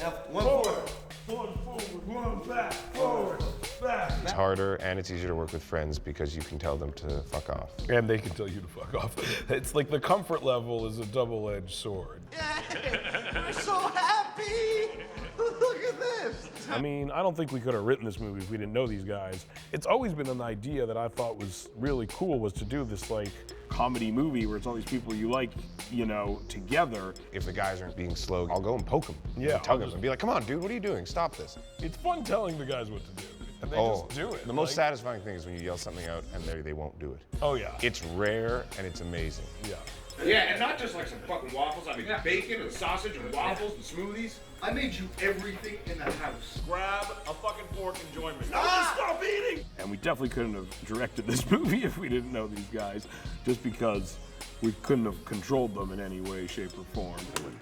left, one forward. One forward, one back, forward, back. It's harder and it's easier to work with friends because you can tell them to fuck off. And they can tell you to fuck off. It's like the comfort level is a double-edged sword. Yay! We're so happy! Look at this! I mean, I don't think we could have written this movie if we didn't know these guys. It's always been an idea that I thought was really cool, was to do this like comedy movie where it's all these people you like, you know, together. If the guys aren't being slow, I'll go and poke them. Yeah, and tug them and be like, come on, dude, what are you doing? Stop this. It's fun telling the guys what to do. And they just do it. The most satisfying thing is when you yell something out and they won't do it. Oh, yeah. It's rare and it's amazing. Yeah. Yeah, and not just like some fucking waffles. I mean, bacon and sausage and waffles and smoothies. I made you everything in the house. Grab a fucking fork and join me. Stop eating! And we definitely couldn't have directed this movie if we didn't know these guys, just because we couldn't have controlled them in any way, shape, or form.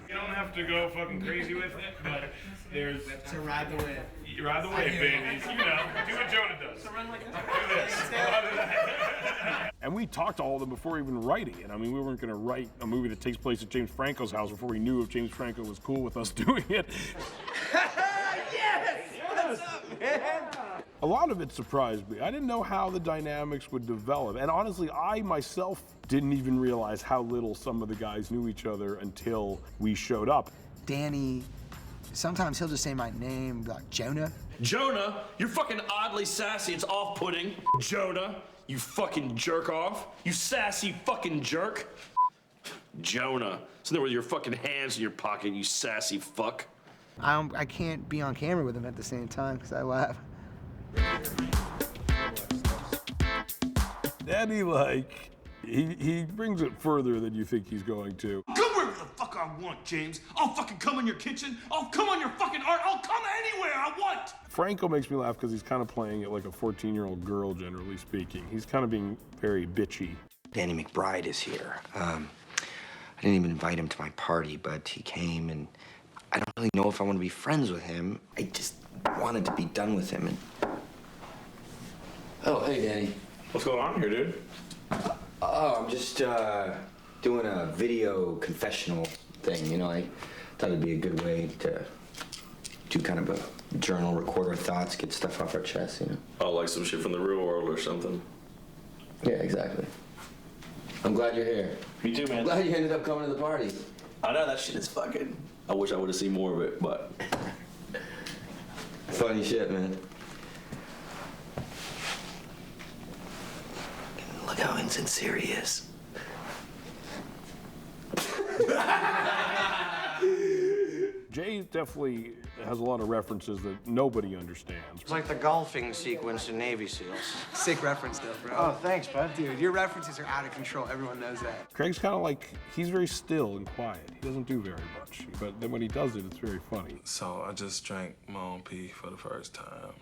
You don't have to go fucking crazy with it, but there's... To ride the wave. You ride the wave, babies. You know, do what Jonah does. To run like this. Do this. And we talked to all of them before even writing it. I mean, we weren't going to write a movie that takes place at James Franco's house before we knew if James Franco was cool with us doing it. Yes! What's up, man? A lot of it surprised me. I didn't know how the dynamics would develop. And honestly, I myself didn't even realize how little some of the guys knew each other until we showed up. Danny, sometimes he'll just say my name, like Jonah. Jonah, you're fucking oddly sassy. It's off-putting. Jonah, you fucking jerk off. You sassy fucking jerk. Jonah, sitting there with your fucking hands in your pocket, you sassy fuck. I can't be on camera with him at the same time because I laugh. Danny, like, he brings it further than you think he's going to. Come wherever the fuck I want, James. I'll fucking come in your kitchen. I'll come on your fucking art. I'll come anywhere I want. Franco makes me laugh because he's kind of playing it like a 14-year-old girl, generally speaking. He's kind of being very bitchy. Danny McBride is here. I didn't even invite him to my party, but he came, and I don't really know if I want to be friends with him. I just wanted to be done with him. And oh, hey, Danny. What's going on here, dude? Oh, I'm just doing a video confessional thing. You know, I thought it'd be a good way to do kind of a journal, record our thoughts, get stuff off our chest, you know. Oh, like some shit from the real world or something. Yeah, exactly. I'm glad you're here. Me too, man. I'm glad you ended up coming to the party. I know, that shit is fucking... I wish I would have seen more of it, but... Funny shit, man. Look how insincere he is. Jay definitely has a lot of references that nobody understands. It's like the golfing sequence in Navy SEALs. Sick reference though, bro. Oh, thanks, bud. Dude, your references are out of control. Everyone knows that. Craig's kind of like, he's very still and quiet. He doesn't do very much, but then when he does it, it's very funny. So I just drank my own pee for the first time,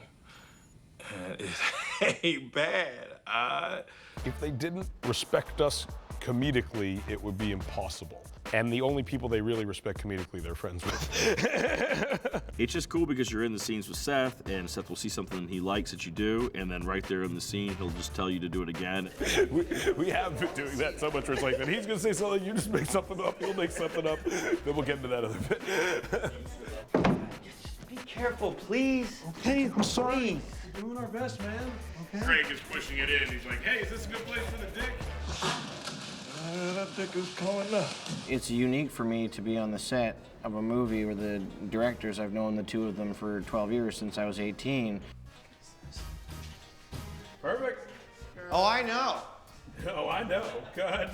and it ain't bad. If they didn't respect us comedically, it would be impossible. And the only people they really respect comedically, they're friends with. It's just cool because you're in the scenes with Seth, and Seth will see something he likes that you do, and then right there in the scene, he'll just tell you to do it again. we have been doing that so much where it's like that. He's gonna say something, you just make something up, he'll make something up, then we'll get into that other bit. Be careful, please. Okay, I'm sorry. We're doing our best, man. Okay. Craig is pushing it in. He's like, hey, is this a good place for the dick? That dick is calling up. It's unique for me to be on the set of a movie where the directors, I've known the two of them for 12 years since I was 18. Perfect. Oh, I know. Oh, I know. God.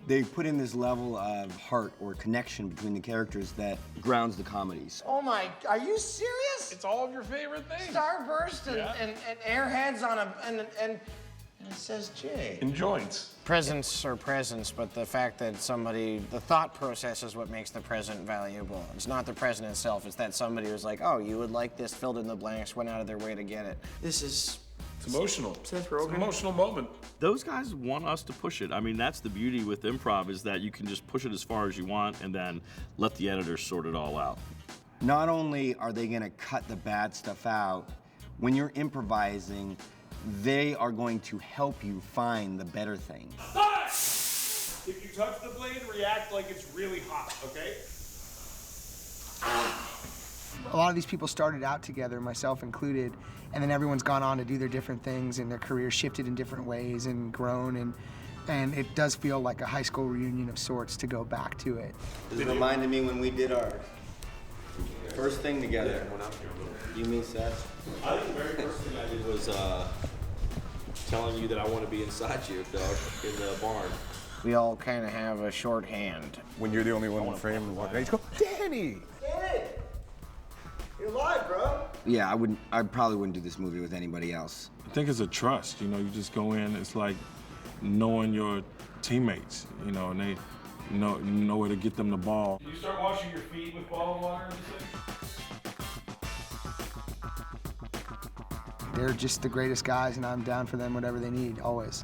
They put in this level of heart or connection between the characters that grounds the comedies. Oh my, are you serious? It's all of your favorite things. Starburst and Airheads on a, and it says J. In joints. Presents are presents, but the fact that somebody, the thought process is what makes the present valuable. It's not the present itself, it's that somebody was like, oh, you would like this, filled in the blanks, went out of their way to get it. This is... It's emotional. Seth Rogen. It's an emotional moment. Those guys want us to push it. I mean, that's the beauty with improv, is that you can just push it as far as you want and then let the editors sort it all out. Not only are they gonna cut the bad stuff out, when you're improvising, they are going to help you find the better thing. But if you touch the blade, react like it's really hot, okay? A lot of these people started out together, myself included, and then everyone's gone on to do their different things, and their careers shifted in different ways and grown, and it does feel like a high school reunion of sorts to go back to it. This reminded me when we did our first thing together. You mean Seth? I think the very first thing I did was telling you that I want to be inside you, dog, in the barn. We all kind of have a shorthand. When you're the only one in the frame, you go, Danny! Danny! You're alive, bro! Yeah, I probably wouldn't do this movie with anybody else. I think it's a trust, you know, you just go in, it's like knowing your teammates, you know, and they know where to get them the ball. You start washing your feet with bottled water and They're just the greatest guys, and I'm down for them whatever they need, always.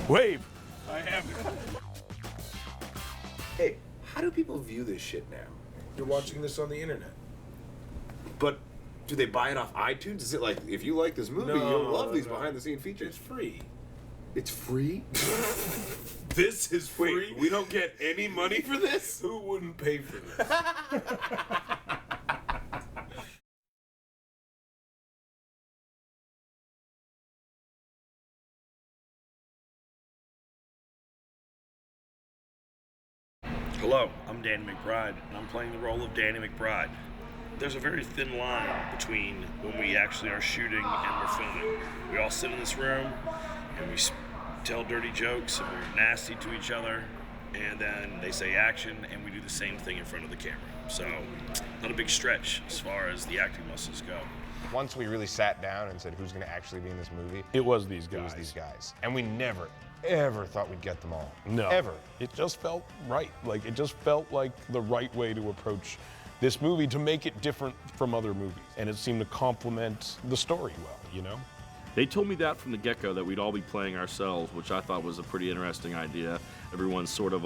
Wave! I am. Hey, how do people view this shit now? You're watching this on the internet. But do they buy it off iTunes? Is it like, if you like this movie, you'll love these behind-the-scene features? It's free. It's free? This is free? Wait, we don't get any money for this? Who wouldn't pay for this? Hello, I'm Danny McBride, and I'm playing the role of Danny McBride. There's a very thin line between when we actually are shooting and we're filming. We all sit in this room, and we tell dirty jokes, and we're nasty to each other, and then they say action, and we do the same thing in front of the camera. So, not a big stretch as far as the acting muscles go. Once we really sat down and said, who's going to actually be in this movie? It was these guys. It was these guys. And we never, ever thought we'd get them all. No. Ever. It just felt right. Like, it just felt like the right way to approach this movie to make it different from other movies. And it seemed to complement the story well, you know? They told me that from the get-go, that we'd all be playing ourselves, which I thought was a pretty interesting idea. Everyone's sort of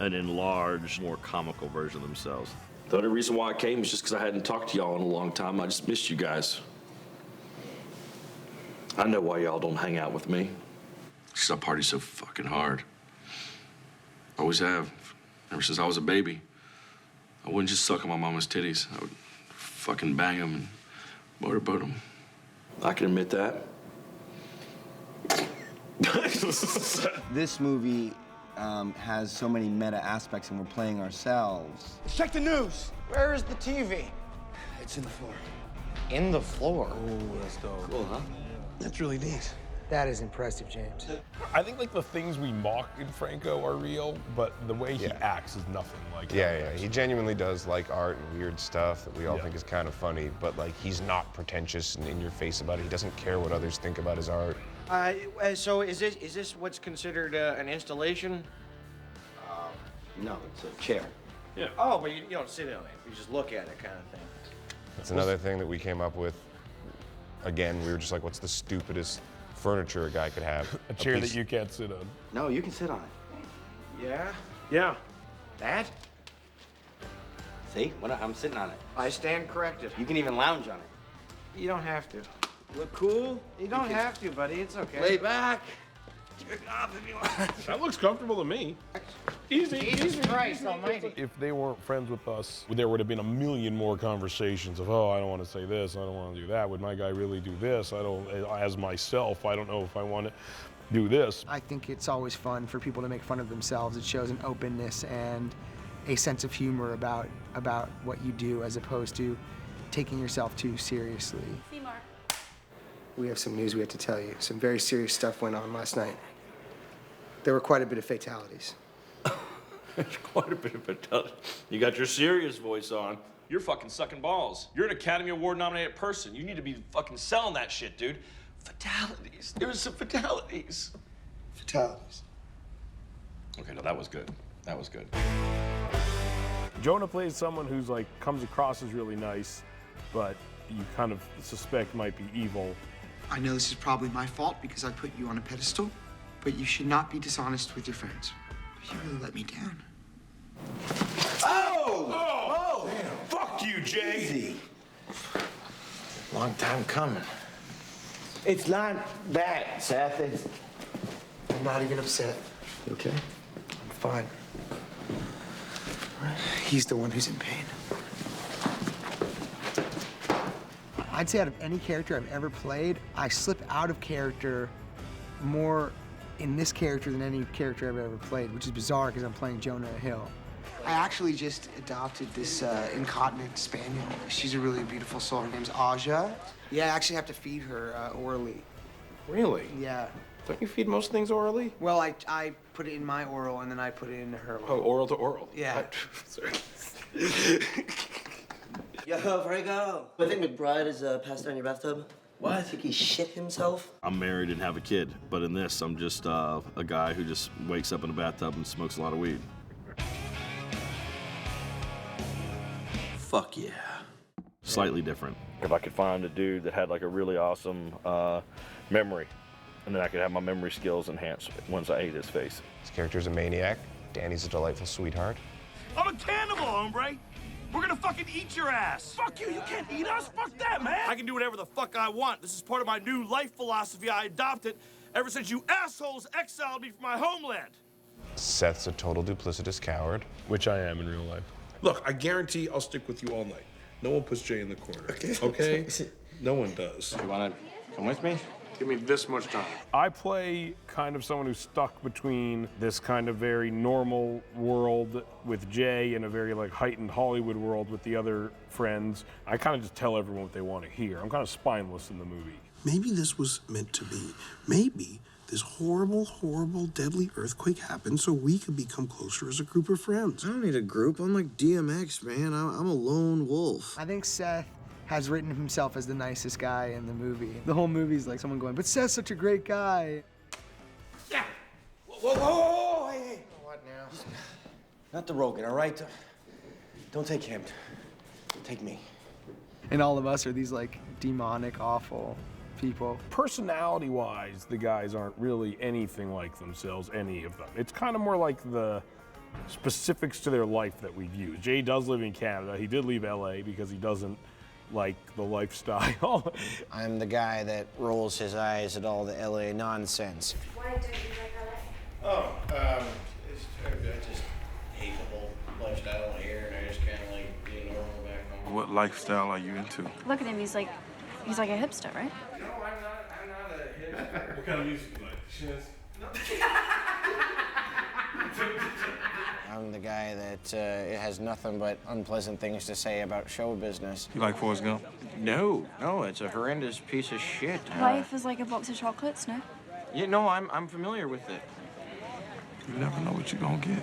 an enlarged, more comical version of themselves. The only reason why I came is just because I hadn't talked to y'all in a long time. I just missed you guys. I know why y'all don't hang out with me. Because I party so fucking hard. Always have, ever since I was a baby. I wouldn't just suck on my mama's titties. I would fucking bang them and motorboat them. I can admit that. This movie has so many meta aspects, and we're playing ourselves. Check the news! Where is the TV? It's in the floor. In the floor. Oh, that's dope. Cool, huh? That's really neat. That is impressive, James. I think, like, the things we mock in Franco are real, but the way he acts is nothing like that. Yeah, he genuinely does like art and weird stuff that we all think is kind of funny, but like he's not pretentious and in your face about it. He doesn't care what others think about his art. So is this what's considered an installation? No, it's a chair. Yeah. Oh, but you don't sit on it. You just look at it, kind of thing. That's another thing that we came up with. Again, we were just like, what's the stupidest furniture a guy could have? A chair that you can't sit on. No, you can sit on it. Yeah? Yeah. That? See? I'm sitting on it. I stand corrected. You can even lounge on it. You don't have to. Look cool? You don't have to, buddy. It's okay. Lay back. That looks comfortable to me. Easy. Jesus Christ almighty. If they weren't friends with us, there would have been a million more conversations of, oh, I don't want to say this, I don't want to do that. Would my guy really do this? I don't, as myself, I don't know if I want to do this. I think it's always fun for people to make fun of themselves. It shows an openness and a sense of humor about what you do, as opposed to taking yourself too seriously. We have some news we have to tell you. Some very serious stuff went on last night. There were quite a bit of fatalities. There's quite a bit of fatality. You got your serious voice on. You're fucking sucking balls. You're an Academy Award nominated person. You need to be fucking selling that shit, dude. Fatalities. There was some fatalities. Fatalities. Okay, no, that was good. That was good. Jonah plays someone who's like, comes across as really nice, but you kind of suspect might be evil. I know this is probably my fault because I put you on a pedestal, but you should not be dishonest with your friends. You really let me down. Oh! Damn. Fuck you, Jay. Easy. Long time coming. It's not that, Seth. I'm not even upset. You okay? I'm fine. He's the one who's in pain. I'd say out of any character I've ever played, I slip out of character more in this character than any character I've ever played, which is bizarre because I'm playing Jonah Hill. I actually just adopted this incontinent spaniel. She's a really beautiful soul. Her name's Aja. Yeah, I actually have to feed her orally. Really? Yeah. Don't you feed most things orally? Well, I put it in my oral and then I put it into her oral. Oh, oral to oral. Yeah. Sorry. Yo, Franco. I think McBride is passed out in your bathtub. What? I think he shit himself. I'm married and have a kid, but in this, I'm just a guy who just wakes up in a bathtub and smokes a lot of weed. Fuck yeah. Slightly different. If I could find a dude that had like a really awesome memory, and then I could have my memory skills enhanced once I ate his face. This character's a maniac. Danny's a delightful sweetheart. I'm a cannibal, hombre. We're gonna fucking eat your ass. Fuck you can't eat us. Fuck that, man. I can do whatever the fuck I want. This is part of my new life philosophy I adopted ever since you assholes exiled me from my homeland. Seth's a total duplicitous coward. Which I am in real life. Look, I guarantee I'll stick with you all night. No one puts Jay in the corner. Okay? No one does. You wanna come with me? Give me this much time. I play kind of someone who's stuck between this kind of very normal world with Jay and a very like heightened Hollywood world with the other friends. I kind of just tell everyone what they want to hear. I'm kind of spineless in the movie. Maybe this was meant to be. Maybe this horrible, horrible, deadly earthquake happened so we could become closer as a group of friends. I don't need a group. I'm like DMX, man. I'm a lone wolf. I think Seth has written himself as the nicest guy in the movie. The whole movie's like someone going, but Seth's such a great guy. Yeah. Whoa, hey. What now? Not the Rogen, all right? Don't take him. Take me. And all of us are these like demonic, awful people. Personality-wise, the guys aren't really anything like themselves, any of them. It's kind of more like the specifics to their life that we've used. Jay does live in Canada. He did leave LA because he doesn't like the lifestyle. I'm the guy that rolls his eyes at all the LA nonsense. Why don't you like LA? Oh, I just hate the whole lifestyle here, and I just kind of like being normal back home. What lifestyle are you into? Look at him, he's like a hipster, right? No, I'm not a hipster. What kind of music you like? Shiz? I'm the guy that has nothing but unpleasant things to say about show business. You like Forrest Gump? No, it's a horrendous piece of shit. Life is like a box of chocolates, no? Yeah, no, I'm familiar with it. You never know what you're gonna get.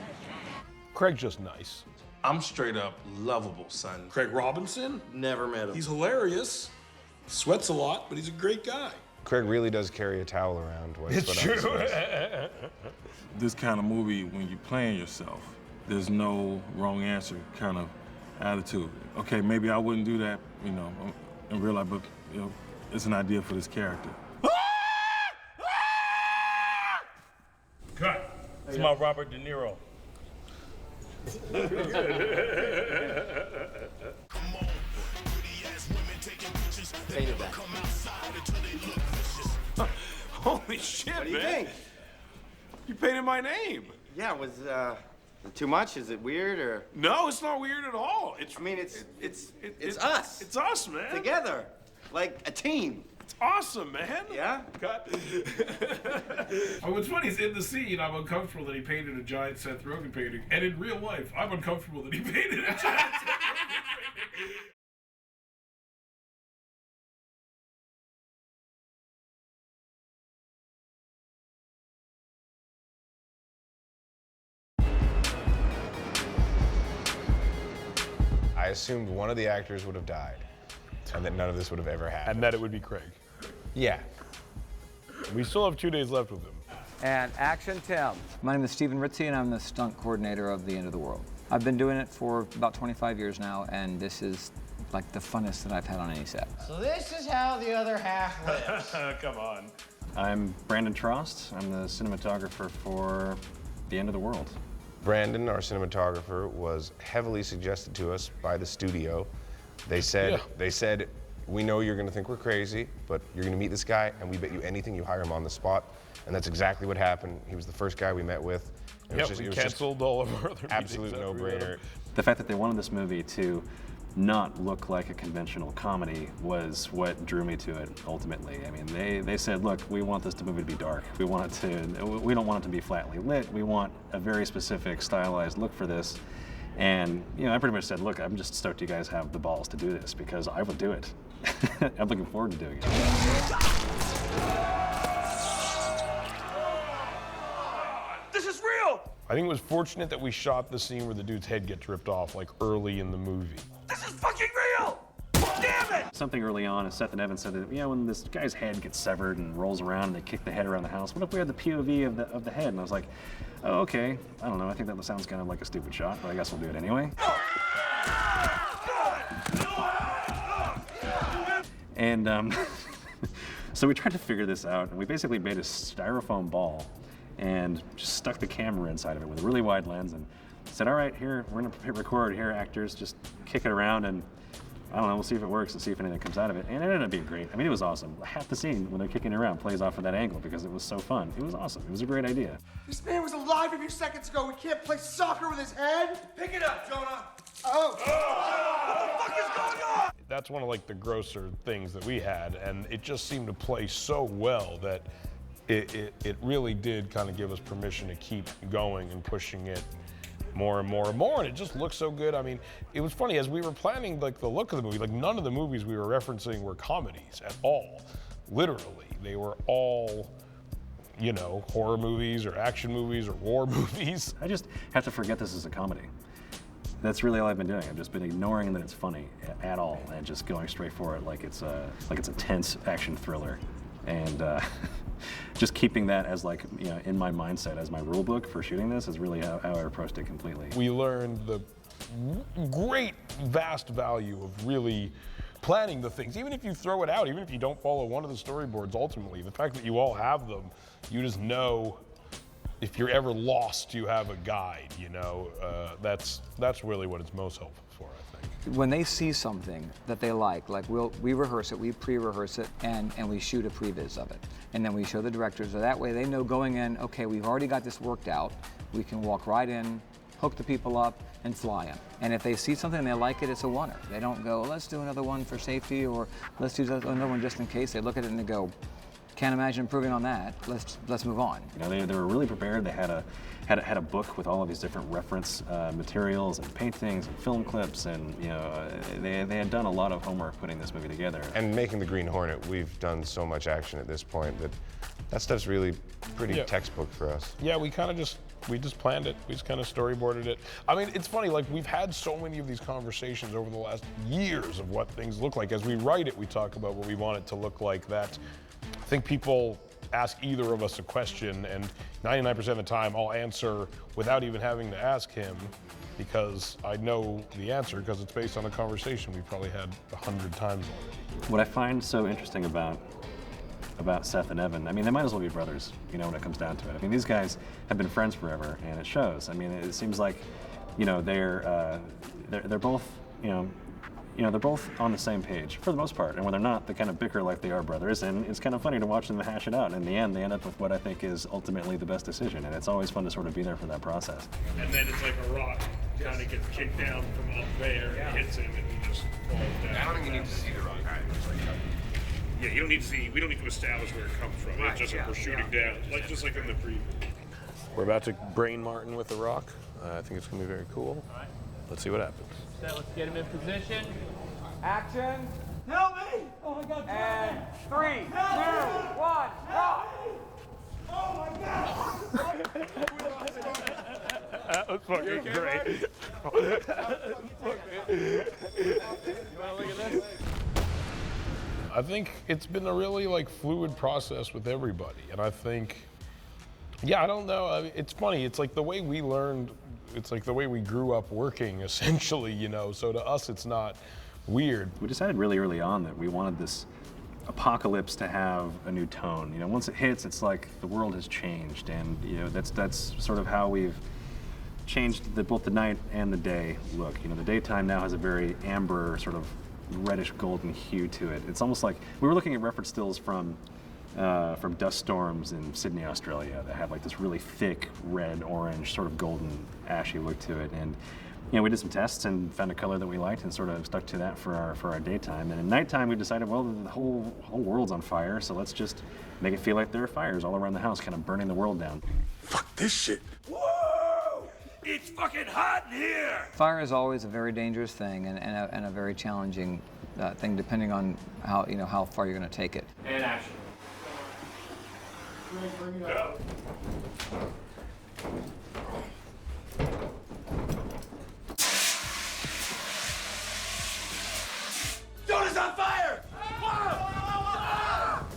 Craig's just nice. I'm straight up lovable, son. Craig Robinson? Never met him. He's hilarious. Sweats a lot, but he's a great guy. Craig really does carry a towel around. It's true. This kind of movie, when you're playing yourself, there's no wrong answer kind of attitude. Okay, maybe I wouldn't do that, you know, in real life, but you know, it's an idea for this character. Cut. It's my Robert De Niro. Holy shit, What do you man. think? You painted my name. Yeah, was too much? Is it weird or? No, it's not weird at all. I mean, it's us. It's us, man. Together, like a team. It's awesome, man. Yeah? Cut. What's funny is in the scene, I'm uncomfortable that he painted a giant Seth Rogen painting, and in real life, I'm uncomfortable that he painted a giant Seth Rogen painting. I assumed one of the actors would have died, and that none of this would have ever happened. And that it would be Craig. Yeah. We still have 2 days left with him. And action, Tim. My name is Stephen Ritzy, and I'm the stunt coordinator of The End of the World. I've been doing it for about 25 years now, and this is like the funnest that I've had on any set. So this is how the other half lives. Come on. I'm Brandon Trost. I'm the cinematographer for The End of the World. Brandon, our cinematographer, was heavily suggested to us by the studio. They said, we know you're gonna think we're crazy, but you're gonna meet this guy, and we bet you anything you hire him on the spot. And that's exactly what happened. He was the first guy we met with. Yeah, we canceled all of our other absolute no-brainer. The fact that they wanted this movie to not look like a conventional comedy was what drew me to it ultimately. I mean, they said, look, we want this movie to be dark. We don't want it to be flatly lit. We want a very specific stylized look for this. And I pretty much said, look, I'm just stoked you guys have the balls to do this because I would do it. I'm looking forward to doing it. This is real! I think it was fortunate that we shot the scene where the dude's head gets ripped off like early in the movie. This is fucking real! Damn it! Something early on, and Seth and Evan said that, when this guy's head gets severed and rolls around and they kick the head around the house, what if we had the POV of the head? And I was like, oh, okay. I don't know. I think that sounds kind of like a stupid shot, but I guess we'll do it anyway. And so we tried to figure this out, and we basically made a styrofoam ball and just stuck the camera inside of it with a really wide lens and said, all right, here, we're gonna hit record here, actors, just kick it around and I don't know, we'll see if it works and see if anything comes out of it. And it ended up being great. I mean, it was awesome. Half the scene when they're kicking it around plays off of that angle because it was so fun. It was awesome. It was a great idea. This man was alive a few seconds ago. We can't play soccer with his head. Pick it up, Jonah! Oh! What the fuck is going on? That's one of like the grosser things that we had, and it just seemed to play so well that it really did kind of give us permission to keep going and pushing it more and more and more, and it just looked so good. I mean, it was funny, as we were planning like the look of the movie, like none of the movies we were referencing were comedies at all. Literally, they were all, horror movies or action movies or war movies. I just have to forget this is a comedy. That's really all I've been doing. I've just been ignoring that it's funny at all and just going straight for it like it's a tense action thriller. And just keeping that as in my mindset as my rule book for shooting this is really how I approached it completely. We learned the great, vast value of really planning the things. Even if you throw it out, even if you don't follow one of the storyboards ultimately, the fact that you all have them, you just know if you're ever lost, you have a guide, that's really what it's most helpful for, I think. When they see something that they like we rehearse it, we pre-rehearse it, and we shoot a previs of it. And then we show the directors, so that way they know going in, okay, we've already got this worked out. We can walk right in, hook the people up, and fly them. And if they see something and they like it, it's a winner. They don't go, let's do another one for safety, or let's do another one just in case. They look at it and they go, can't imagine improving on that. Let's move on. They were really prepared. They had a book with all of these different reference materials and paintings and film clips, and they had done a lot of homework putting this movie together. And making the Green Hornet, we've done so much action at this point that stuff's really pretty textbook for us. Yeah, we just planned it. We just kind of storyboarded it. I mean, it's funny, we've had so many of these conversations over the last years of what things look like. As we write it, we talk about what we want it to look like. That I think people ask either of us a question, and 99% of the time I'll answer without even having to ask him because I know the answer because it's based on a conversation we've probably had 100 times already. What I find so interesting about Seth and Evan, I mean, they might as well be brothers, when it comes down to it. I mean, these guys have been friends forever, and it shows. I mean, it seems like, they're both, they're both on the same page for the most part, and when they're not, they kind of bicker like they are brothers, and it's kind of funny to watch them hash it out. And in the end, they end up with what I think is ultimately the best decision, and it's always fun to sort of be there for that process. And then it's like a rock kind of gets kicked down from up there, and hits him, and he just falls down. I don't think you need to see the rock. Yeah, you don't need to see. We don't need to establish where it comes from. It's just like we're shooting down, just like in the preview. We're about to brain Martin with the rock. I think it's gonna be very cool. Let's see what happens. So let's get him in position. Action. Help me! Oh my God! And 3, 2, 1, rock! Oh my God! That was fucking great. You wanna look at this? I think it's been a really fluid process with everybody, and I think, I don't know. I mean, it's funny. It's like the way we learned. It's like the way we grew up working, essentially. So to us, it's not weird. We decided really early on that we wanted this apocalypse to have a new tone. Once it hits, it's like the world has changed, and that's sort of how we've changed both the night and the day look. The daytime now has a very amber sort of reddish golden hue to it. It's almost like we were looking at reference stills from from dust storms in Sydney, Australia, that had like this really thick red, orange, sort of golden, ashy look to it. And we did some tests and found a color that we liked and sort of stuck to that for our daytime. And at nighttime, we decided, well, the whole world's on fire, so let's just make it feel like there are fires all around the house, kind of burning the world down. Fuck this shit. Whoa! It's fucking hot in here! Fire is always a very dangerous thing and a very challenging thing, depending on how far you're going to take it. And action. Go. Jonah's on fire!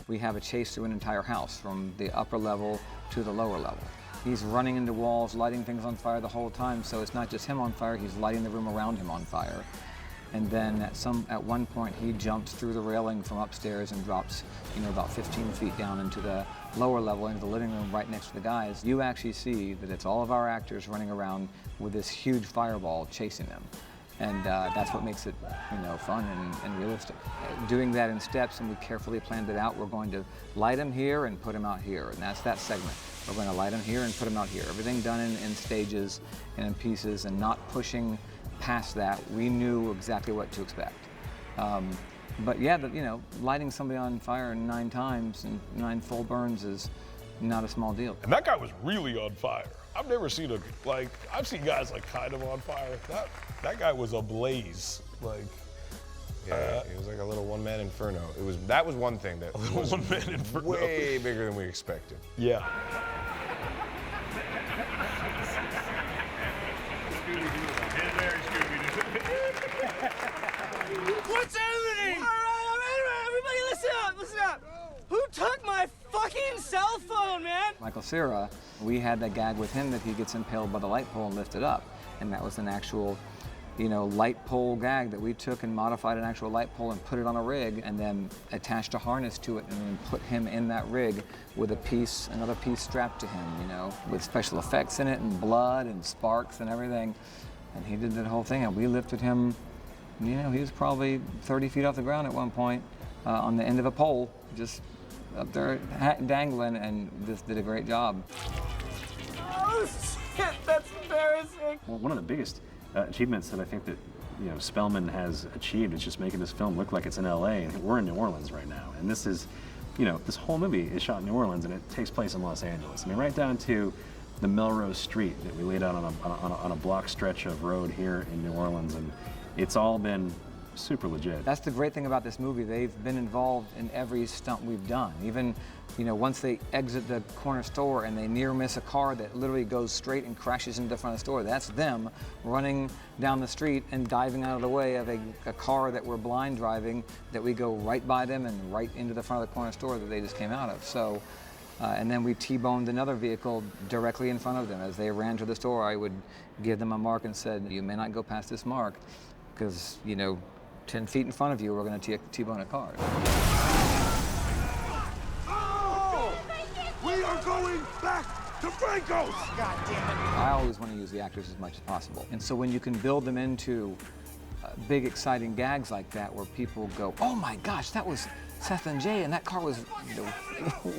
We have a chase through an entire house, from the upper level to the lower level. He's running into walls, lighting things on fire the whole time, so it's not just him on fire, he's lighting the room around him on fire. And then at one point, he jumps through the railing from upstairs and drops, about 15 feet down into the lower level, into the living room right next to the guys. You actually see that it's all of our actors running around with this huge fireball chasing them. And that's what makes it, fun and realistic. Doing that in steps, and we carefully planned it out. We're going to light him here and put him out here, and that's that segment. We're going to light him here and put him out here. Everything done in stages and in pieces, and not pushing past that. We knew exactly what to expect. But yeah, lighting somebody on fire 9 times and 9 full burns is not a small deal. And that guy was really on fire. I've never seen I've seen guys kind of on fire. That guy was ablaze. Yeah, it was like a little one-man inferno. That was one thing that was one-man inferno. Way bigger than we expected. Yeah. What's happening? All right, everybody listen up. Who took my fucking cell phone, man? Michael Cera, we had that gag with him that he gets impaled by the light pole and lifted up. And that was an actual, light pole gag that we took and modified an actual light pole and put it on a rig, and then attached a harness to it and then put him in that rig with another piece strapped to him, with special effects in it and blood and sparks and everything. And he did that whole thing, and we lifted him, he was probably 30 feet off the ground at one point on the end of a pole, just up there dangling, and just did a great job. Oh, shit, that's embarrassing. Well, one of the biggest achievements that I think that Spellman has achieved is just making this film look like it's in LA, and we're in New Orleans right now. And this is, this whole movie is shot in New Orleans, and it takes place in Los Angeles. I mean, right down to the Melrose Street that we laid out on a block stretch of road here in New Orleans, and it's all been super legit. That's the great thing about this movie. They've been involved in every stunt we've done. Even, once they exit the corner store and they near miss a car that literally goes straight and crashes into the front of the store, that's them running down the street and diving out of the way of a car that we're blind driving, that we go right by them and right into the front of the corner store that they just came out of. So, and then we T-boned another vehicle directly in front of them. As they ran to the store, I would give them a mark and said, you may not go past this mark, because, 10 feet in front of you, we're going to T-bone a car. Oh! We are going back to Franco's! God damn it. I always want to use the actors as much as possible. And so when you can build them into big, exciting gags like that, where people go, oh my gosh, that was Seth and Jay, and that car was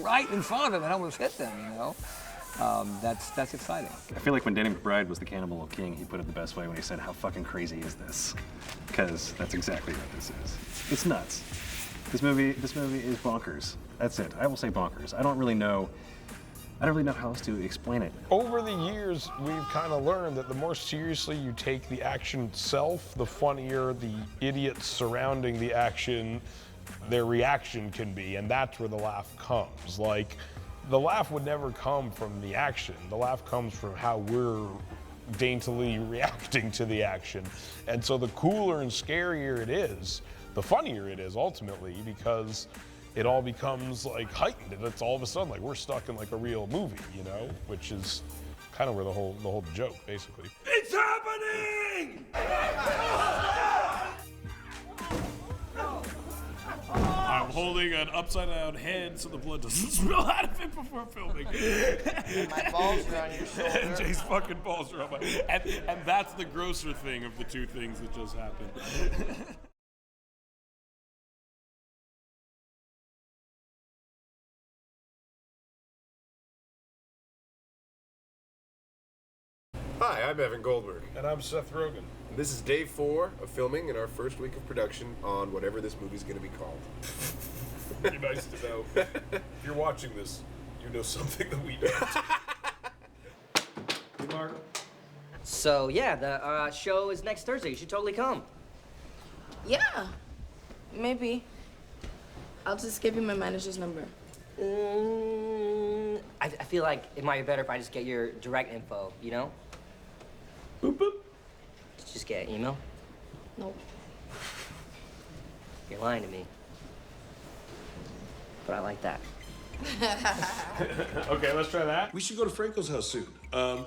right in front of them and almost hit them, that's exciting. I feel like when Danny McBride was the Cannibal King, he put it the best way when he said, how fucking crazy is this? Because that's exactly what this is. It's nuts. This movie is bonkers. That's it. I will say bonkers. I don't really know how else to explain it. Over the years, we've kind of learned that the more seriously you take the action itself, the funnier the idiots surrounding the action, their reaction can be, and that's where the laugh comes. The laugh would never come from the action. The laugh comes from how we're daintily reacting to the action. And so the cooler and scarier it is, the funnier it is ultimately, because it all becomes heightened, and it's all of a sudden we're stuck in a real movie, which is kind of where the whole joke, basically. It's happening! I'm holding an upside-down head so the blood doesn't spill out of it before filming. And my balls are on your shoulder. And Jay's fucking balls are on my... And that's the grosser thing of the two things that just happened. Hi, I'm Evan Goldberg. And I'm Seth Rogen. This is day 4 of filming in our first week of production on whatever this movie's going to be called. Pretty nice to know. If you're watching this, you know something that we don't. Hey, Mark. So, yeah, the show is next Thursday. You should totally come. Yeah, maybe. I'll just give you my manager's number. I feel like it might be better if I just get your direct info, you know? Boop, boop. Just get an email? Nope. You're lying to me. But I like that. Okay, let's try that. We should go to Franco's house soon.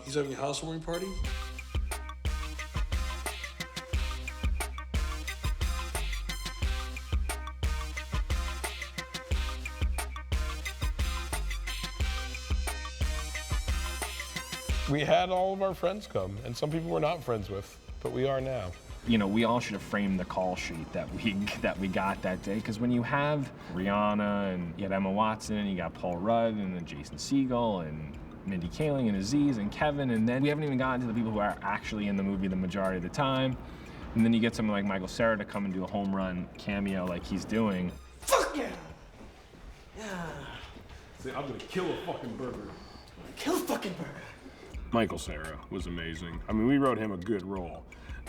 He's having a housewarming party. We had all of our friends come, and some people we're not friends with, but we are now. You know, we all should have framed the call sheet that we got that day, because when you have Rihanna and you had Emma Watson, and you got Paul Rudd and then Jason Segel and Mindy Kaling and Aziz and Kevin, and then we haven't even gotten to the people who are actually in the movie the majority of the time. And then you get someone like Michael Cera to come and do a home run cameo like he's doing. Fuck yeah! Yeah. See, I'm gonna kill a fucking burger. Kill a fucking burger. Michael Cera was amazing. I mean, we wrote him a good role,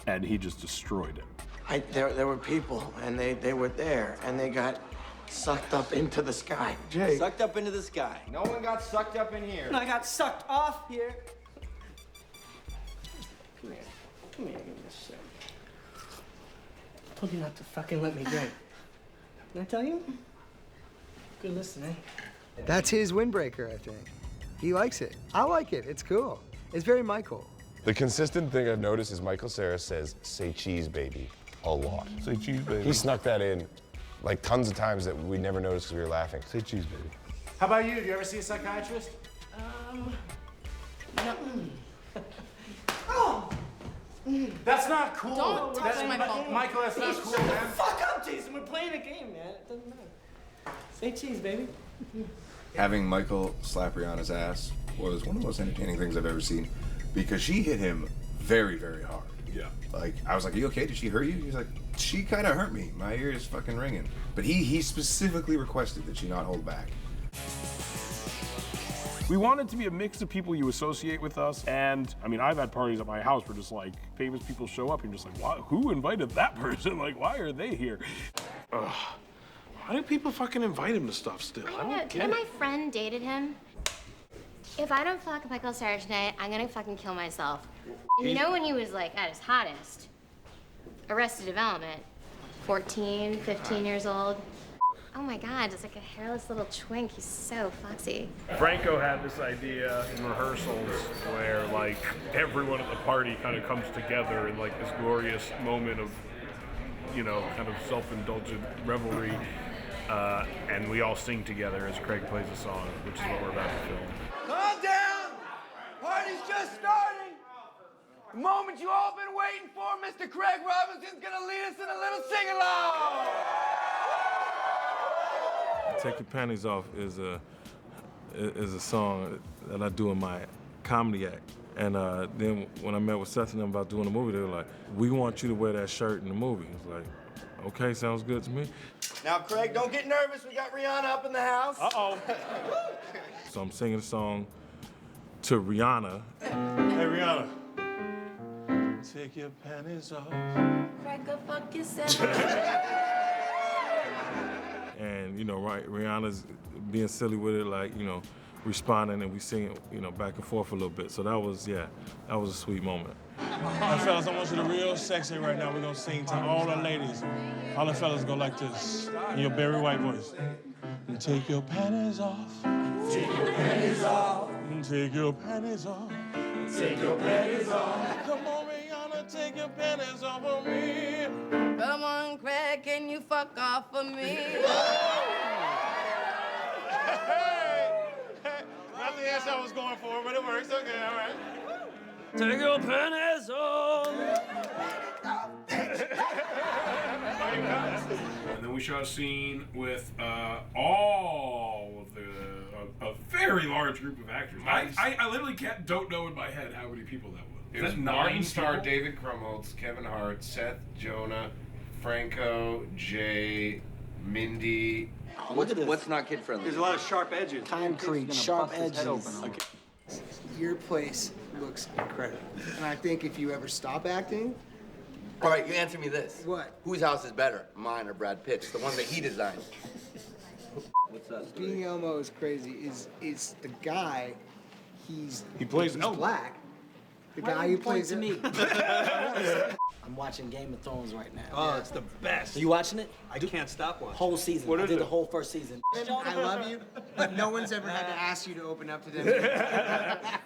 and he just destroyed it. There were people, and they were there, and they got sucked up into the sky. Jake. Sucked up into the sky. No one got sucked up in here. And I got sucked off here. Come here. Come here, give me a sec. I told you not to fucking let me drink. Did I tell you? Good listening. That's his windbreaker, I think. He likes it. I like it. It's cool. It's very Michael. The consistent thing I've noticed is Michael Cera says, "Say cheese, baby," a lot. Say cheese, baby. He snuck that in like tons of times that we never noticed because we were laughing. Say cheese, baby. How about you? Do you ever see a psychiatrist? No. Oh! That's not cool. Don't touch my phone. Michael, that's not cool, Shut man. the fuck up, Jason. We're playing a game, man. It doesn't matter. Say cheese, baby. Having Michael slap Rihanna's ass was one of the most entertaining things I've ever seen because she hit him very, very hard. Yeah. Like, I was like, "Are you okay? Did she hurt you?" He's like, "She kind of hurt me. My ear is fucking ringing." But he specifically requested that she not hold back. We want it to be a mix of people you associate with us, and I mean, I've had parties at my house where just like famous people show up and you're just like, "Why, who invited that person? Like, why are they here?" Ugh. Why do people fucking invite him to stuff still? I don't get it. My friend dated him. If I don't fuck Michael Cera tonight, I'm gonna fucking kill myself. And you know when he was like at his hottest? Arrested Development. 14, 15 years old. Oh my God, just like a hairless little twink. He's so foxy. Franco had this idea in rehearsals where like everyone at the party kind of comes together in like this glorious moment of, you know, kind of self-indulgent revelry, and we all sing together as Craig plays a song, which is what we're about to film. Calm down! Party's just starting! The moment you all been waiting for, Mr. Craig Robinson's gonna lead us in a little sing-along! Take Your Panties Off is a song that I do in my comedy act. And then when I met with Seth and them about doing the movie, they were like, "We want you to wear that shirt in the movie." It's like, okay, sounds good to me. Now, Craig, don't get nervous. We got Rihanna up in the house. Uh-oh. So I'm singing a song to Rihanna. Hey, Rihanna. Take your panties off. Craig, go fuck yourself. And, you know, right, Rihanna's being silly with it, like, you know, responding, and we sing, you know, back and forth a little bit. So that was a sweet moment. Now, fellas, I want you to real sexy right now. We're gonna sing to all the ladies. All the fellas go like this in your Barry White voice. Take your panties off. Take your panties off. Take your panties off. Take your panties off. Come on, Rihanna, take your panties off of me. Come on, Craig, can you fuck off of me? Hey, not the answer I was going for, but it works. Okay, all right. Take your panties off. And then we shot a scene with all of a very large group of actors. I literally don't know in my head how many people that was. It was Martin Starr, David Krumholtz, Kevin Hart, Seth, Jonah, Franco, Jay, Mindy. What's not kid friendly? There's a lot of sharp edges. Concrete, sharp edges. Your place looks incredible. And I think if you ever stop acting... All right, you answer me this. What? Whose house is better, mine or Brad Pitt's? The one that he designed. What's that? Being Elmo is crazy. Is the guy, He plays he's Elmo. black. The Why guy don't who you point plays to me. I'm watching Game of Thrones right now. Oh, it's the best. Are you watching it? I can't stop watching. Whole season. What I is did it? the whole first season. I love you, but no one's ever had to ask you to open up to them.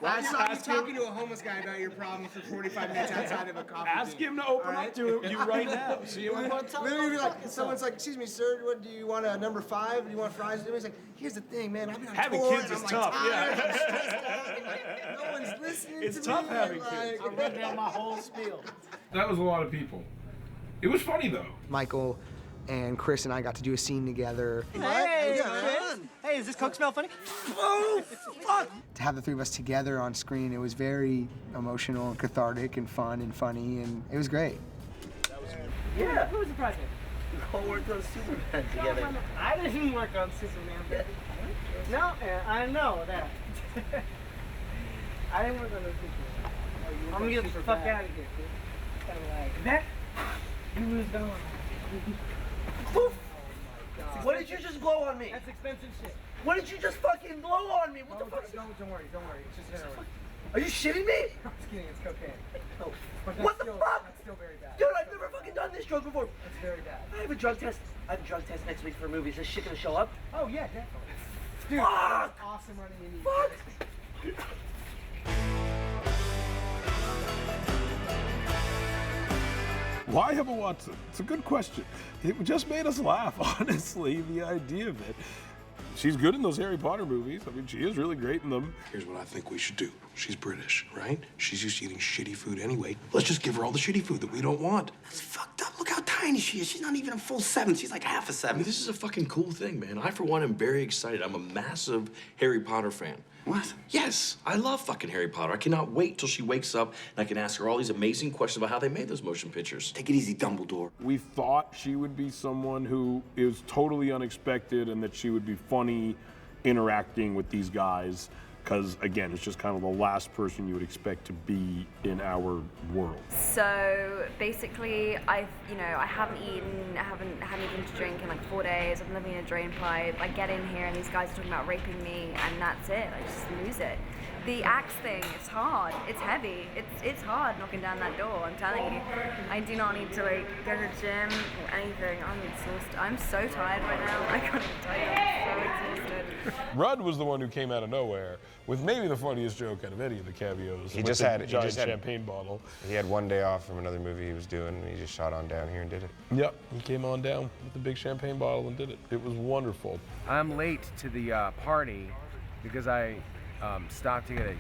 I saw you talking to a homeless guy about your problems for 45 minutes outside of a coffee. Ask him to open up to you right now. See what Literally, be like, someone's like, excuse me, sir, what do you want, a number 5? Do you want fries? And he's like, here's the thing, man, I've been on Having tour, kids and is I'm tough, like, yeah. tired, I'm stressed out, and, like, no one's listening It's to tough me. having and, kids. like, I wrote down my whole spiel. That was a lot of people. It was funny though. Michael and Chris and I got to do a scene together. Hey, Chris. Hey, does this Coke smell funny? Oh, fuck! To have the three of us together on screen, it was very emotional and cathartic and fun and funny, and it was great. Yeah. Who was the project? We all worked on Superman together. I didn't work on Superman, baby. No, I know that. I didn't work on the Superman. I'm gonna get the fuck out of here, dude. Kind of like that. You was gone. Poof! What did you just blow on me? That's expensive shit. What did you just fucking blow on me? What the fuck? Don't worry. It's just heroin. Are you shitting me? I'm just kidding. It's cocaine. Oh. But What the still, fuck? That's still very bad. Dude, I've never fucking done this drug before. It's very bad. I have a drug test. I have a drug test next week for a movie. Is this shit gonna show up? Oh yeah, definitely. Dude, Fuck! awesome running in. Fuck! Why Emma Watson? It's a good question. It just made us laugh, honestly, the idea of it. She's good in those Harry Potter movies. I mean, she is really great in them. Here's what I think we should do. She's British, right? She's used to eating shitty food anyway. Let's just give her all the shitty food that we don't want. That's fucked up. Look how tiny she is. She's not even a full 7. She's like half a 7. This is a fucking cool thing, man. I, for one, am very excited. I'm a massive Harry Potter fan. What? Yes, I love fucking Harry Potter. I cannot wait till she wakes up and I can ask her all these amazing questions about how they made those motion pictures. Take it easy, Dumbledore. We thought she would be someone who is totally unexpected and that she would be funny interacting with these guys. Because again, it's just kind of the last person you would expect to be in our world. So basically, I haven't eaten, I haven't had anything to drink in like 4 days. I'm living in a drain pipe. I get in here and these guys are talking about raping me, and that's it. I just lose it. The axe thing, it's hard. It's heavy. It's hard knocking down that door. I'm telling you. I do not need to like go to the gym or anything. I'm exhausted. I'm so tired right now. I can't even tell you. I'm so exhausted. Rudd was the one who came out of nowhere with maybe the funniest joke out of any of the cameos. He with just the had giant champagne bottle. He had one day off from another movie he was doing, and he just shot on down here and did it. Yep, he came on down with the big champagne bottle and did it. It was wonderful. I'm late to the party because I stopped to get a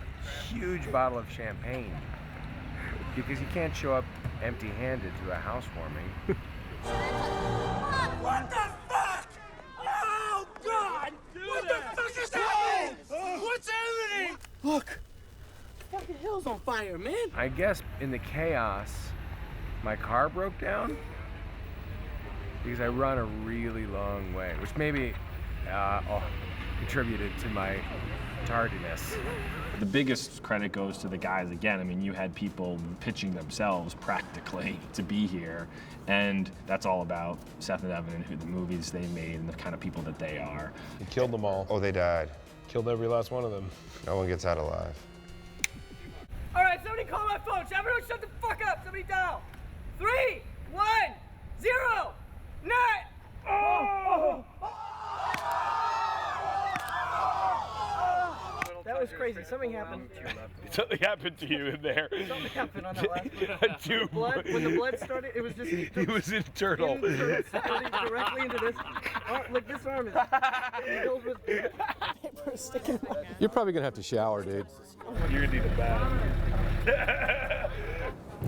huge bottle of champagne because you can't show up empty-handed to a housewarming. What the fuck? Oh, God! What the fuck is happening? What's happening? Look, the fucking hill's on fire, man. I guess in the chaos, my car broke down because I run a really long way, which maybe contributed to my tardiness. The biggest credit goes to the guys again. I mean, you had people pitching themselves practically to be here, and that's all about Seth and Evan and who the movies they made and the kind of people that they are. He killed them all. Oh, they died. Killed every last one of them. No one gets out alive. All right, somebody call my phone. Everyone shut the fuck up. Somebody dial. 3, 1, 0, 9. Oh! That was crazy. Something happened. Something happened to you in there. Something happened on that last one. A tube. When the blood started, it was just... He was internal. Directly into this. Look, this arm is filled with paper sticking out. You're probably gonna have to shower, dude. You're gonna need a bath.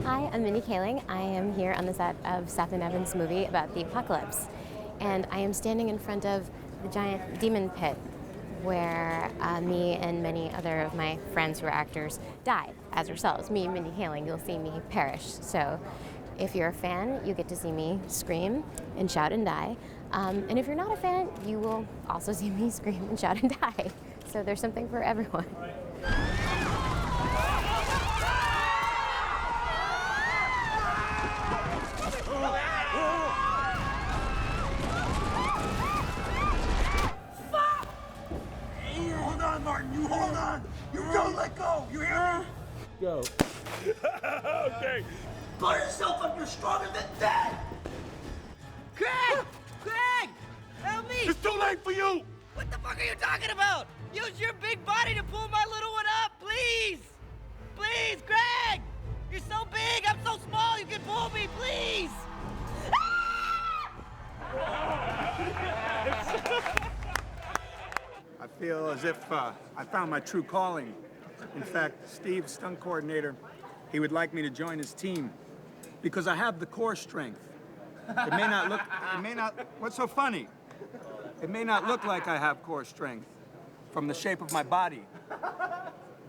Hi, I'm Minnie Kaling. I am here on the set of Seth and Evan's movie about the apocalypse. And I am standing in front of the giant demon pit where me and many other of my friends who are actors died as ourselves. Me, Mindy Kaling, you'll see me perish. So if you're a fan, you get to see me scream and shout and die. And if you're not a fan, you will also see me scream and shout and die. So there's something for everyone. You hold on, Martin. You hold on. You don't let go. You hear me? Go. Okay. Pull yourself up. You're stronger than that. Craig! Craig! Help me! It's too late for you! What the fuck are you talking about? Use your big body to pull my little one up, please! Please, Craig! You're so big, I'm so small, you can pull me, please! I feel as if I found my true calling. In fact, Steve, stunt coordinator, he would like me to join his team because I have the core strength. It may not, what's so funny? It may not look like I have core strength from the shape of my body,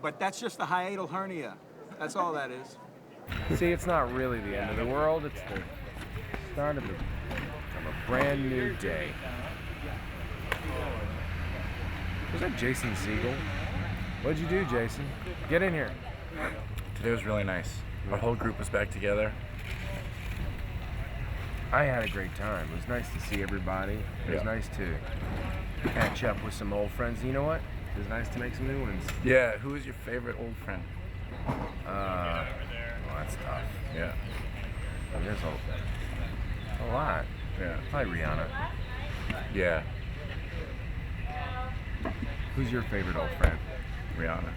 but that's just a hiatal hernia. That's all that is. See, it's not really the end of the world. It's the start of a brand new day. Was that Jason Segel? What'd you do, Jason? Get in here. Today was really nice. Our whole group was back together. I had a great time. It was nice to see everybody. It was nice to catch up with some old friends. You know what? It was nice to make some new ones. Yeah, who is your favorite old friend? Well, that's tough. Yeah. There's a lot. Yeah. Probably Rihanna. Yeah. Who's your favorite old friend? Rihanna.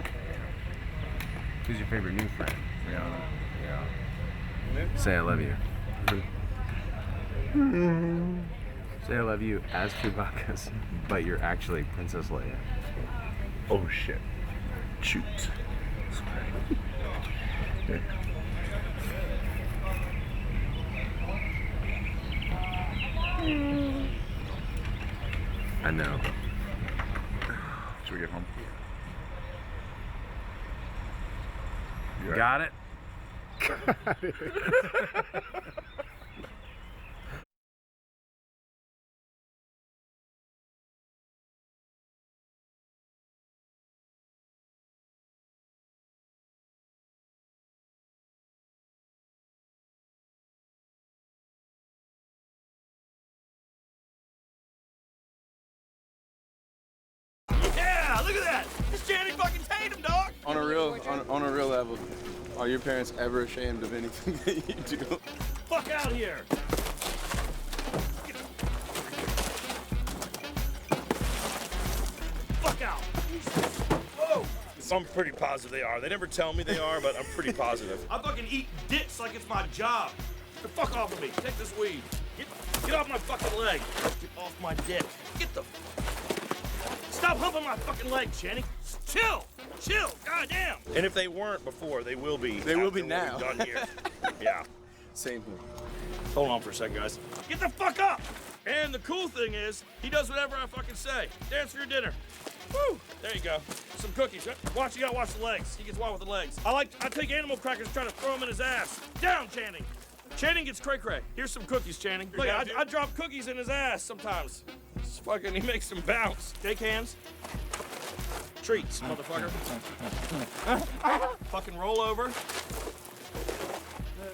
Who's your favorite new friend? Rihanna. Yeah. Say I love you. Say I love you as Chewbacca's, but you're actually Princess Leia. Oh shit. Shoot. Yeah. I know. Should we get home? You got it? Yeah, look at that! It's Channing fucking Tatum, dog! On a real level, are your parents ever ashamed of anything that you do? Fuck out here! Fuck out! Whoa! I'm pretty positive they are. They never tell me they are, but I'm pretty positive. I fucking eat dicks like it's my job. Get the fuck off of me. Take this weed. Get off my fucking leg. Get off my dick. Get the... Stop humping my fucking leg, Channing. Chill. Chill. Goddamn. And if they weren't before, they will be. They will be now. Done here. Yeah. Same here. Hold on for a second, guys. Get the fuck up! And the cool thing is, he does whatever I fucking say. Dance for your dinner. Woo! There you go. Some cookies. Watch, you gotta watch the legs. He gets wild with the legs. I take animal crackers and try to throw them in his ass. Down, Channing. Channing gets cray-cray. Here's some cookies, Channing. Look, I drop cookies in his ass sometimes. It's fucking, he makes them bounce. Shake hands. Treats, motherfucker. Fucking roll over.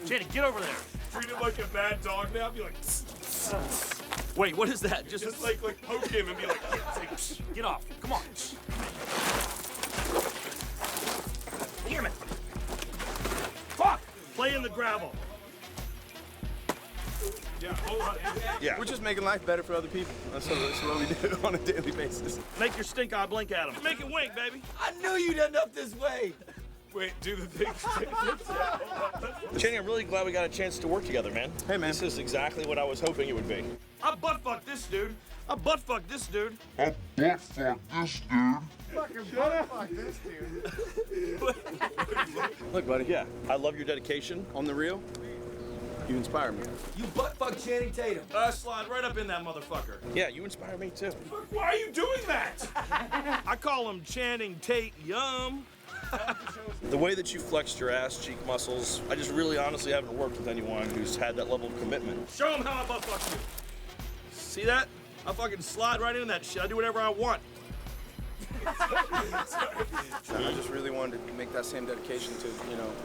Channing, get over there. Treat him like a bad dog now. Be like, wait, what is that? Just like poke him and be like, get off. Come on. Damn it. Fuck. Play in the gravel. Yeah, hold on. Yeah. We're just making life better for other people. That's what we do on a daily basis. Make your stink eye blink at him. Make it wink, baby. I knew you'd end up this way. Wait, do the thing. Channing, I'm really glad we got a chance to work together, man. Hey, man. This is exactly what I was hoping it would be. I butt-fucked this dude. I butt-fucked this dude. I butt-fucked this dude. Fucking butt-fuck this dude. Look, buddy. Yeah, I love your dedication. On the real, you inspire me. You butt-fuck Channing Tatum. I slide right up in that motherfucker. Yeah, you inspire me too. Why are you doing that? I call him Channing Tate Yum. The way that you flexed your ass cheek muscles, I just really honestly haven't worked with anyone who's had that level of commitment. Show them how I butt fuck you. See that? I fucking slide right into that shit. I do whatever I want. I just really wanted to make that same dedication to,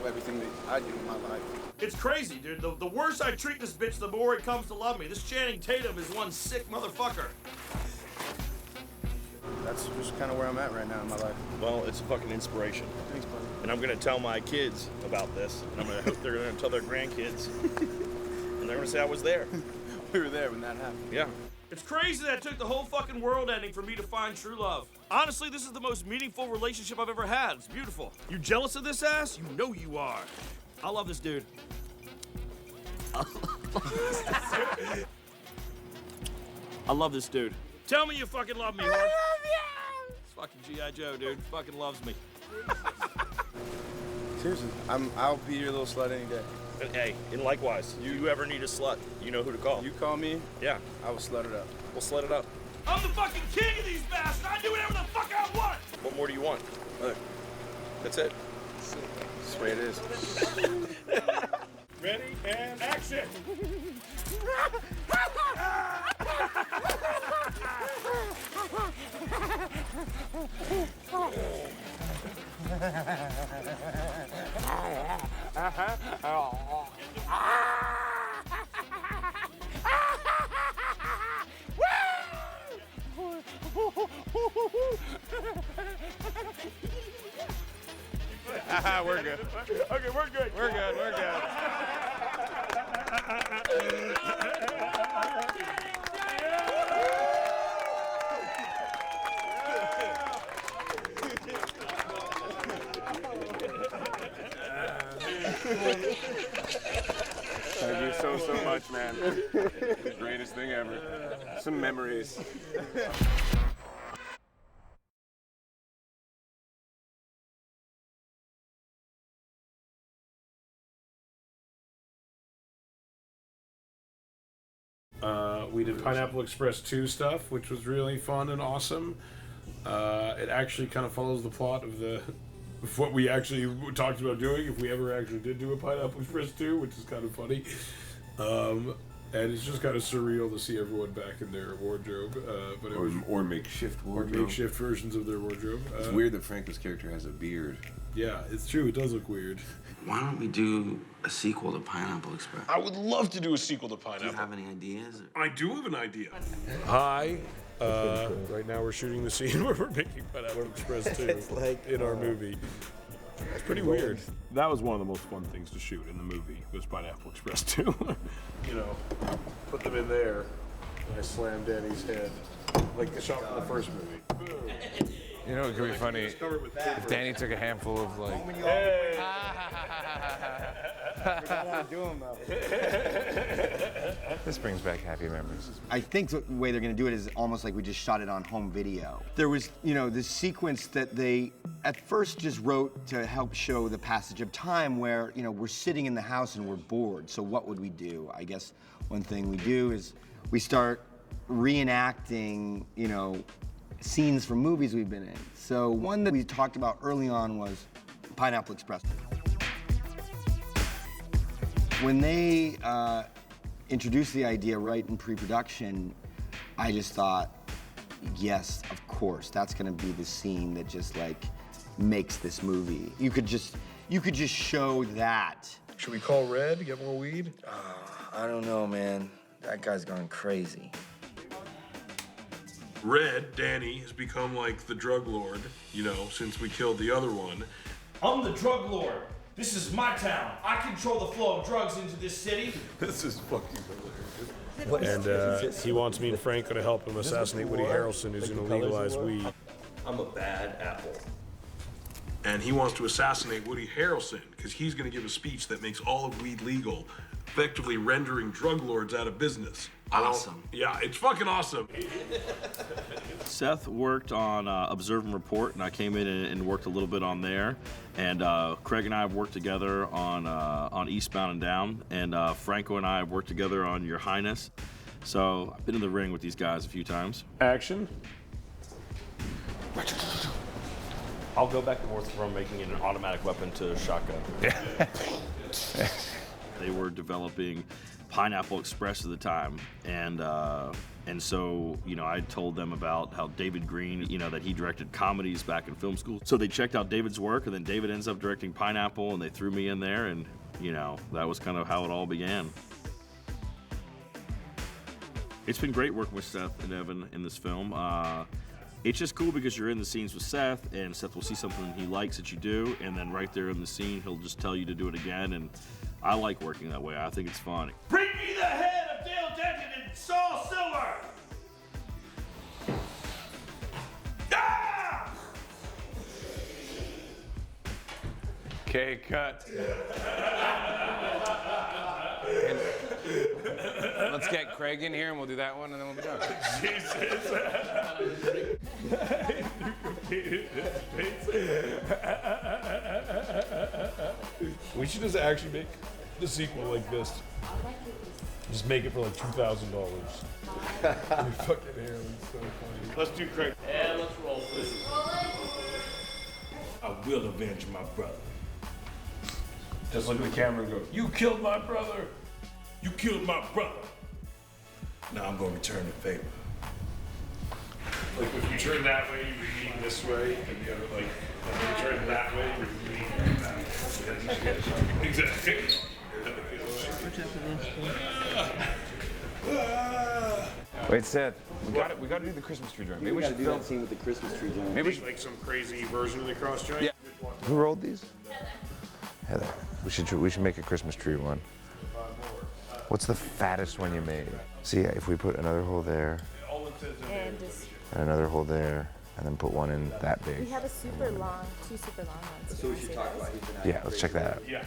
everything that I do in my life. It's crazy, dude. The worse I treat this bitch, the more it comes to love me. This Channing Tatum is one sick motherfucker. That's just kind of where I'm at right now in my life. Well, it's a fucking inspiration. Thanks, buddy. And I'm gonna tell my kids about this, and I hope they're gonna tell their grandkids, and they're gonna say I was there. We were there when that happened. Yeah. It's crazy that it took the whole fucking world ending for me to find true love. Honestly, this is the most meaningful relationship I've ever had. It's beautiful. You jealous of this ass? You know you are. I love this dude. I love this dude. Tell me you fucking love me, Mark. It's fucking G.I. Joe, dude. Fucking loves me. Seriously, I'll be your little slut any day. Hey, and likewise, you ever need a slut, you know who to call. You call me? Yeah. I will slut it up. We'll slut it up. I'm the fucking king of these bastards. I do whatever the fuck I want. What more do you want? Look, that's it. That's the way it is. Ready and action! We're good. Okay, we're good. We're good. We're good. Thank you so much, man. The greatest thing ever. Some memories. We did Pineapple Express 2 stuff, which was really fun and awesome. It actually kind of follows the plot of what we actually talked about doing if we ever actually did do a Pineapple Express 2, which is kind of funny. And it's just kind of surreal to see everyone back in their wardrobe. But it was, or makeshift wardrobe. Or makeshift versions of their wardrobe. It's weird that Franco's character has a beard. Yeah, it's true. It does look weird. Why don't we do a sequel to Pineapple Express? I would love to do a sequel to Pineapple. Do you have any ideas? I do have an idea. Hi. Right now we're shooting the scene where we're making Pineapple Express 2 in our movie. It's pretty weird. That was one of the most fun things to shoot in the movie, was Pineapple Express 2. Put them in there, and I slammed Danny's head, like the shot from the first movie. Boom. You know, it could be funny if Danny took a handful of like. Hey. Forgot how to do them though. This brings back happy memories. I think the way they're gonna do it is almost like we just shot it on home video. There was, this sequence that they at first just wrote to help show the passage of time where, we're sitting in the house and we're bored. So what would we do? I guess one thing we do is we start reenacting, scenes from movies we've been in. So one that we talked about early on was Pineapple Express. When they introduced the idea right in pre-production, I just thought, yes, of course, that's gonna be the scene that just makes this movie. You could just show that. Should we call Red to get more weed? I don't know, man. That guy's gone crazy. Red, Danny, has become like the drug lord, since we killed the other one. I'm the drug lord. This is my town. I control the flow of drugs into this city. This is fucking hilarious. And he wants me and Franco to help him assassinate Woody Harrelson, who's going to legalize weed. I'm a bad apple. And he wants to assassinate Woody Harrelson because he's going to give a speech that makes all of weed legal, effectively rendering drug lords out of business. Awesome. Yeah, it's fucking awesome. Seth worked on Observe and Report, and I came in and worked a little bit on there. And Craig and I have worked together on Eastbound and Down, and Franco and I have worked together on Your Highness. So I've been in the ring with these guys a few times. Action. I'll go back and forth from making it an automatic weapon to shotgun. They were developing Pineapple Express at the time, and so, you know, I told them about how David Green, you know, that he directed comedies back in film school. So they checked out David's work, and then David ends up directing Pineapple, and they threw me in there, and, you know, that was kind of how it all began. It's been great working with Seth and Evan in this film. It's just cool because you're in the scenes with Seth, and Seth will see something he likes that you do, and then right there in the scene, he'll just tell you to do it again, and I like working that way. I think it's fun. Bring me the head of Dale Denton and Saul Silver! Ah! Okay, cut. And let's get Craig in here and we'll do that one and then we'll be done. We should just actually make the sequel like this. Just make it for like $2,000. Fucking Harley's so funny. Let's do Craig. And let's roll, please. I will avenge my brother. Just look at the camera and go, you killed my brother. You killed my brother. Now I'm going to return the favor. Like if you turn that way, you lean this way, and the other, like, if you turn that way, you lean that way. Exactly. Wait, Seth, we got to do the Christmas tree drawing. Maybe we should do that scene with the Christmas tree drawing. Maybe like some crazy version of the cross joint. Yeah. Who rolled these? Heather. We should make a Christmas tree one. What's the fattest one you made? See, if we put another hole there, and another hole there, and then put one in that big. We have a super long, two super long ones. So we should talk about Yeah, let's check that out. Yeah.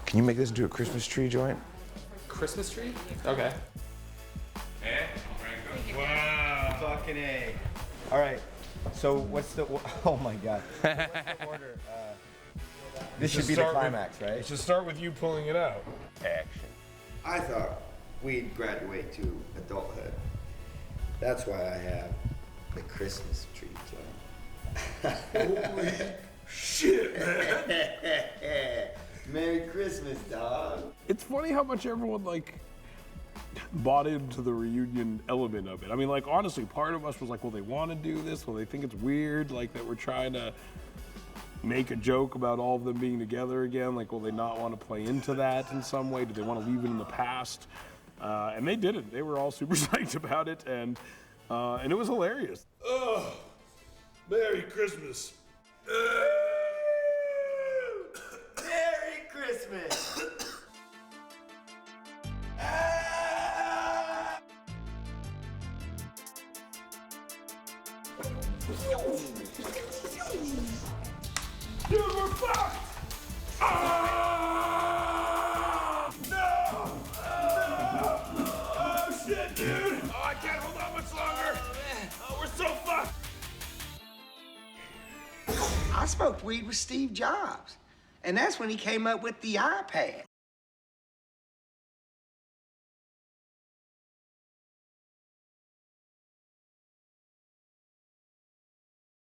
Can you make this into a Christmas tree joint? Christmas tree? Okay. Wow. Fucking A. All right. So what's the? Oh my God. What's the order? This should be the climax, right? It should start with you pulling it out. Action. I thought we'd graduate to adulthood. That's why I have the Christmas tree joint. Holy shit, man. Merry Christmas, dog. It's funny how much everyone, like, bought into the reunion element of it. I mean, like, honestly, part of us was like, well, they want to do this? Well, they think it's weird, like, that we're trying to make a joke about all of them being together again. Like, will they not want to play into that in some way? Do they want to leave it in the past? And they didn't. They were all super psyched about it, and it was hilarious. Oh, Merry Christmas. Merry Christmas. Dude, we're fucked! Ah! No! Oh, shit, dude! Oh, I can't hold on much longer! Oh, we're so fucked! I smoked weed with Steve Jobs, and that's when he came up with the iPad.